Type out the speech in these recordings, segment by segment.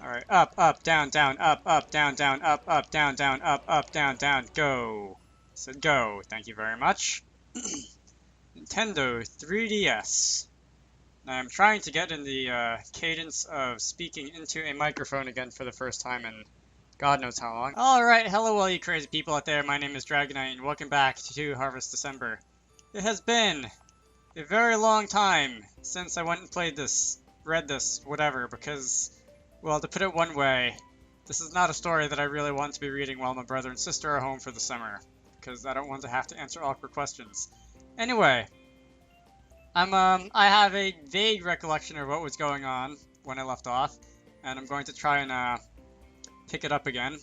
Alright, up, down, down, up, down, down, up, down, down, up, down, down, go. So go, thank you very much. Nintendo 3DS. Now I'm trying to get in the cadence of speaking into a microphone again for the first time in God knows how long. Alright, hello all you crazy people out there, my name is Dragonite and welcome back to Harvest December. It has been a very long time since I went and played this, read this, whatever, because, well, to put it one way, this is not a story that I really want to be reading while my brother and sister are home for the summer, because I don't want to have to answer awkward questions. Anyway, I have a vague recollection of what was going on when I left off, and I'm going to try and pick it up again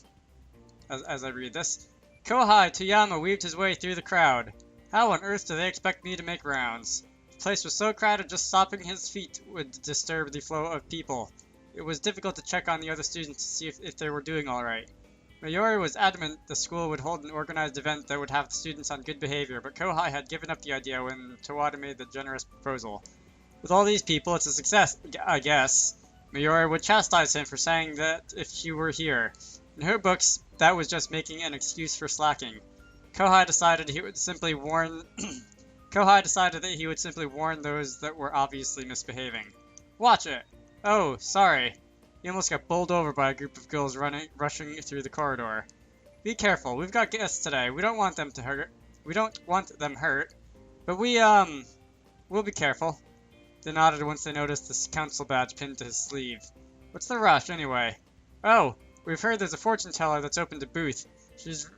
as I read this. Kohai Toyama weaved his way through the crowd. How on earth do they expect me to make rounds? The place was so crowded just stopping his feet would disturb the flow of people. It was difficult to check on the other students to see if they were doing alright. Mayuri was adamant the school would hold an organized event that would have the students on good behavior, but Kohai had given up the idea when Towada made the generous proposal. With all these people, it's a success, I guess. Mayuri would chastise him for saying that if she were here. In her books, that was just making an excuse for slacking. Kohai decided he would simply warn those that were obviously misbehaving. Watch it! Oh, sorry. He almost got bowled over by a group of girls rushing through the corridor. Be careful, we've got guests today. We don't want them hurt, but we'll be careful. They nodded once they noticed the council badge pinned to his sleeve. What's the rush, anyway? Oh, we've heard there's a fortune teller that's opened a booth. She's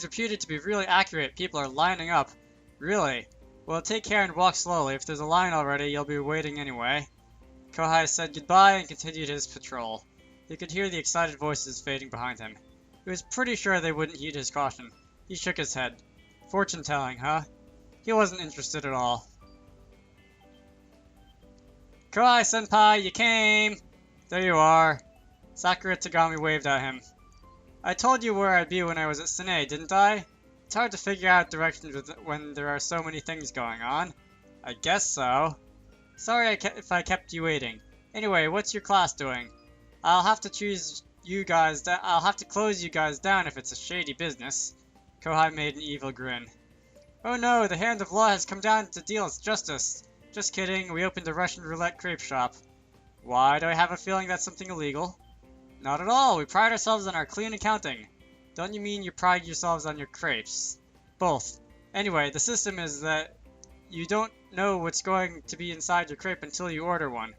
reputed to be really accurate. People are lining up. Really? Well, take care and walk slowly. If there's a line already, you'll be waiting anyway. Kohai said goodbye and continued his patrol. He could hear the excited voices fading behind him. He was pretty sure they wouldn't heed his caution. He shook his head. Fortune telling, huh? He wasn't interested at all. Kohai-senpai, you came! There you are. Sakura Tagami waved at him. I told you where I'd be when I was at Sine, didn't I? It's hard to figure out directions when there are so many things going on. I guess so. Sorry if I kept you waiting. Anyway, what's your class doing? I'll have to close you guys down if it's a shady business. Kohai made an evil grin. Oh no, the hand of law has come down to deal its justice. Just kidding, we opened a Russian roulette crepe shop. Why do I have a feeling that's something illegal? Not at all, we pride ourselves on our clean accounting. Don't you mean you pride yourselves on your crepes? Both. Anyway, the system is that you don't know what's going to be inside your crepe until you order one.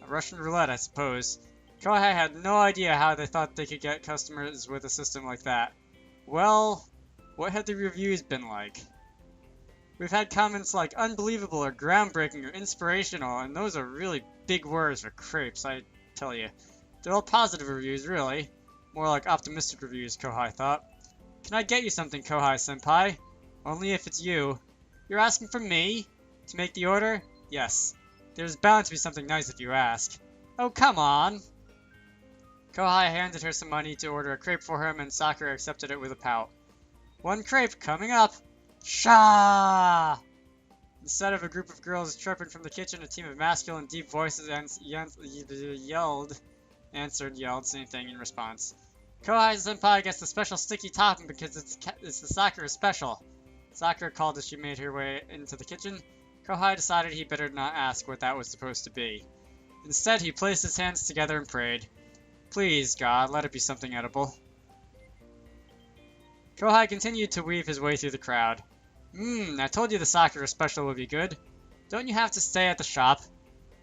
A Russian roulette, I suppose. Kohai had no idea how they thought they could get customers with a system like that. Well, what had the reviews been like? We've had comments like unbelievable or groundbreaking or inspirational, and those are really big words for crepes, I tell you. They're all positive reviews, really. More like optimistic reviews, Kohai thought. Can I get you something, Kohai-senpai? Only if it's you. You're asking for me? To make the order? Yes. There's bound to be something nice if you ask. Oh, come on! Kohai handed her some money to order a crepe for him, and Sakura accepted it with a pout. One crepe coming up! Sha! Instead of a group of girls chirping from the kitchen, a team of masculine, deep voices yelled, same thing in response. Kohai-senpai gets the special sticky topping because it's the Sakura special. Sakura called as she made her way into the kitchen. Kohai decided he better not ask what that was supposed to be. Instead, he placed his hands together and prayed. Please, God, let it be something edible. Kohai continued to weave his way through the crowd. I told you the Sakura special would be good. Don't you have to stay at the shop?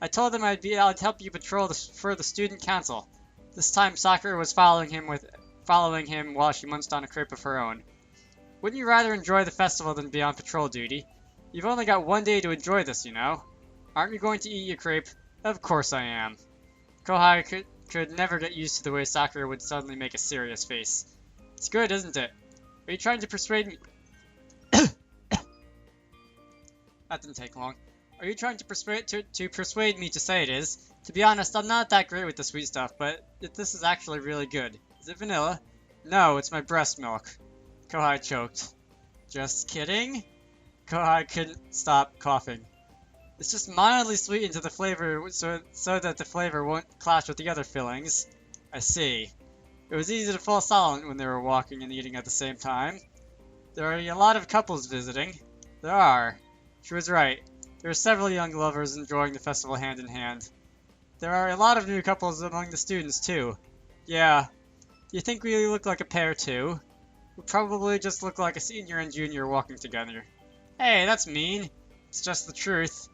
I told them I'd help you patrol for the student council. This time Sakura was following him while she munched on a crepe of her own. Wouldn't you rather enjoy the festival than be on patrol duty? You've only got one day to enjoy this, you know. Aren't you going to eat your crepe? Of course I am. Kohai could never get used to the way Sakura would suddenly make a serious face. It's good, isn't it? Are you trying to persuade me? That didn't take long. Are you trying to persuade me to say it is? To be honest, I'm not that great with the sweet stuff, but this is actually really good. Is it vanilla? No, it's my breast milk. Kohai choked. Just kidding? Kohai couldn't stop coughing. It's just mildly sweetened to the flavor so that the flavor won't clash with the other fillings. I see. It was easy to fall silent when they were walking and eating at the same time. There are a lot of couples visiting. There are. She was right. There are several young lovers enjoying the festival hand in hand. There are a lot of new couples among the students, too. Yeah. You think we look like a pair, too? We probably just look like a senior and junior walking together. Hey, that's mean. It's just the truth.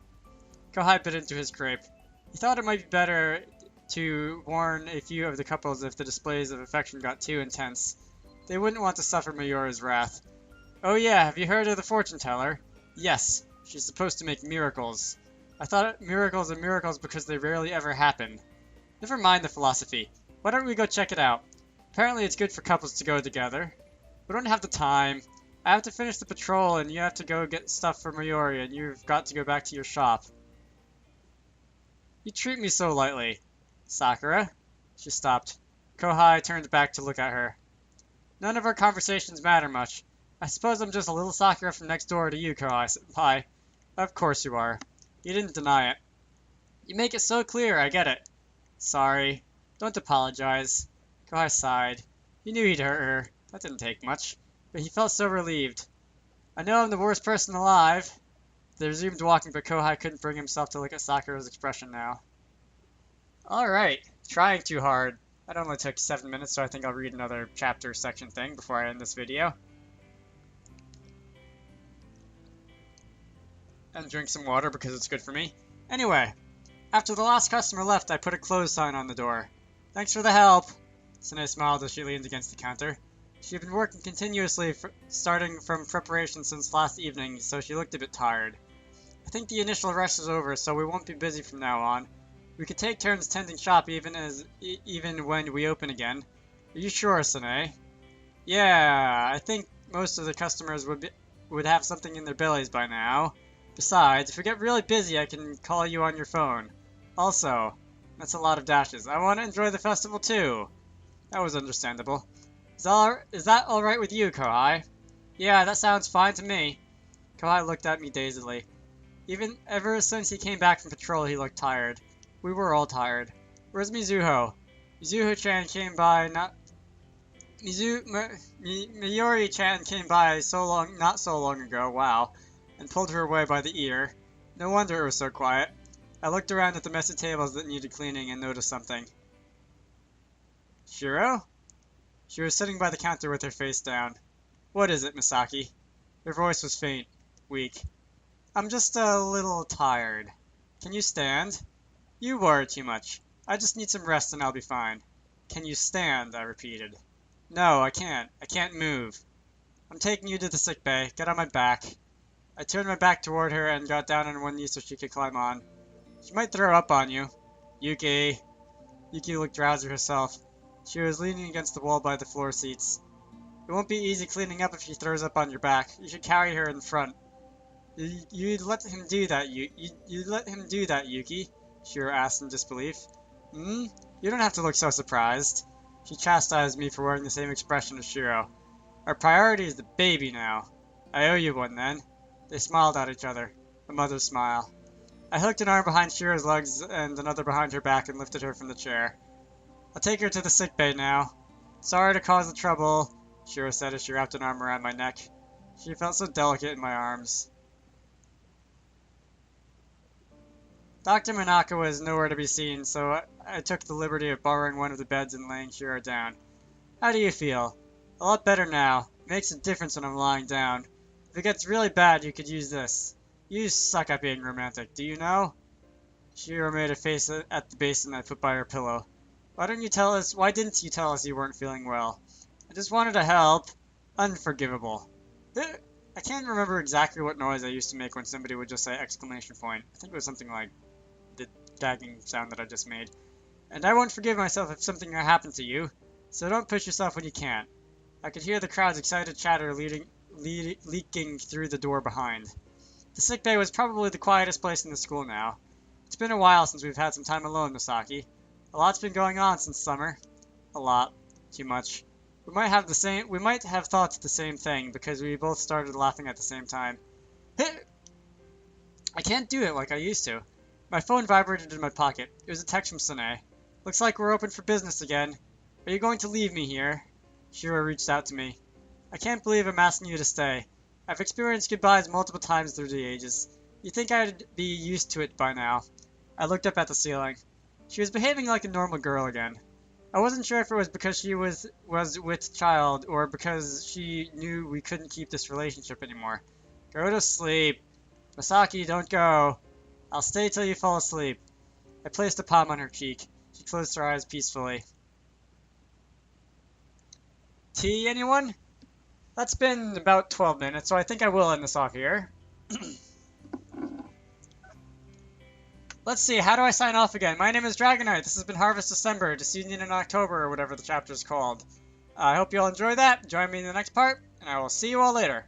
Kohai bit into his crepe. He thought it might be better to warn a few of the couples if the displays of affection got too intense. They wouldn't want to suffer Mayora's wrath. Oh yeah, have you heard of the fortune teller? Yes, she's supposed to make miracles. I thought miracles are miracles because they rarely ever happen. Never mind the philosophy. Why don't we go check it out? Apparently it's good for couples to go together. We don't have the time. I have to finish the patrol and you have to go get stuff for Mayori and you've got to go back to your shop. You treat me so lightly. Sakura? She stopped. Kohai turned back to look at her. None of our conversations matter much. I suppose I'm just a little Sakura from next door to you, Kohai-senpai. Of course you are. You didn't deny it. You make it so clear, I get it. Sorry. Don't apologize. Kohai sighed. He knew he'd hurt her. That didn't take much. But he felt so relieved. I know I'm the worst person alive. They resumed walking, but Kohai couldn't bring himself to look at Sakura's expression now. Alright. Trying too hard. That only took 7 minutes, so I think I'll read another chapter section thing before I end this video. And drink some water because it's good for me. Anyway, after the last customer left, I put a close sign on the door. Thanks for the help. Sune smiled as she leaned against the counter. She had been working continuously, starting from preparation since last evening, so she looked a bit tired. I think the initial rush is over, so we won't be busy from now on. We could take turns tending shop even when we open again. Are you sure, Sune? Yeah, I think most of the customers would have something in their bellies by now. Besides, if we get really busy, I can call you on your phone. Also, that's a lot of dashes. I want to enjoy the festival too. That was understandable. Is that alright with you, Kohai? Yeah, that sounds fine to me. Kohai looked at me dazedly. Ever since he came back from patrol, he looked tired. We were all tired. Where's Mizuho? Mizuho-chan came by Mayori-chan came by not so long ago, wow, and pulled her away by the ear. No wonder it was so quiet. I looked around at the messy tables that needed cleaning and noticed something. Shiro? She was sitting by the counter with her face down. What is it, Masaki? Her voice was faint, weak. I'm just a little tired. Can you stand? You worry too much. I just need some rest and I'll be fine. Can you stand? I repeated. No, I can't. I can't move. I'm taking you to the sick bay. Get on my back. I turned my back toward her and got down on one knee so she could climb on. She might throw up on you. Yuki. Yuki looked drowsy herself. She was leaning against the wall by the floor seats. It won't be easy cleaning up if she throws up on your back. You should carry her in front. You'd let him do that, you'd let him do that, Yuki? Shiro asked in disbelief. You don't have to look so surprised. She chastised me for wearing the same expression as Shiro. Our priority is the baby now. I owe you one then. They smiled at each other. A mother's smile. I hooked an arm behind Shiro's legs and another behind her back and lifted her from the chair. I'll take her to the sick bay now. Sorry to cause the trouble, Shiro said as she wrapped an arm around my neck. She felt so delicate in my arms. Dr. Manaka was nowhere to be seen, so I took the liberty of borrowing one of the beds and laying Shiro down. How do you feel? A lot better now. It makes a difference when I'm lying down. If it gets really bad, you could use this. You suck at being romantic, do you know? Shiro made a face at the basin I put by her pillow. Why didn't you tell us you weren't feeling well? I just wanted to help. Unforgivable. I can't remember exactly what noise I used to make when somebody would just say exclamation point. I think it was something like the gagging sound that I just made. And I won't forgive myself if something happened to you, so don't push yourself when you can't. I could hear the crowd's excited chatter leaking through the door behind. The sick bay was probably the quietest place in the school now. It's been a while since we've had some time alone, Masaki. A lot's been going on since summer. A lot. Too much. We might have thought the same thing because we both started laughing at the same time. I can't do it like I used to. My phone vibrated in my pocket. It was a text from Sine. Looks like we're open for business again. Are you going to leave me here? Shiro reached out to me. I can't believe I'm asking you to stay. I've experienced goodbyes multiple times through the ages. You'd think I'd be used to it by now. I looked up at the ceiling. She was behaving like a normal girl again. I wasn't sure if it was because she was with child or because she knew we couldn't keep this relationship anymore. Go to sleep. Masaki, don't go. I'll stay till you fall asleep. I placed a palm on her cheek. She closed her eyes peacefully. Tea, anyone? That's been about 12 minutes, so I think I will end this off here. Let's see, how do I sign off again? My name is Dragonite. This has been Harvest December, Disunion in October, or whatever the chapter is called. I hope you all enjoy that. Join me in the next part, and I will see you all later.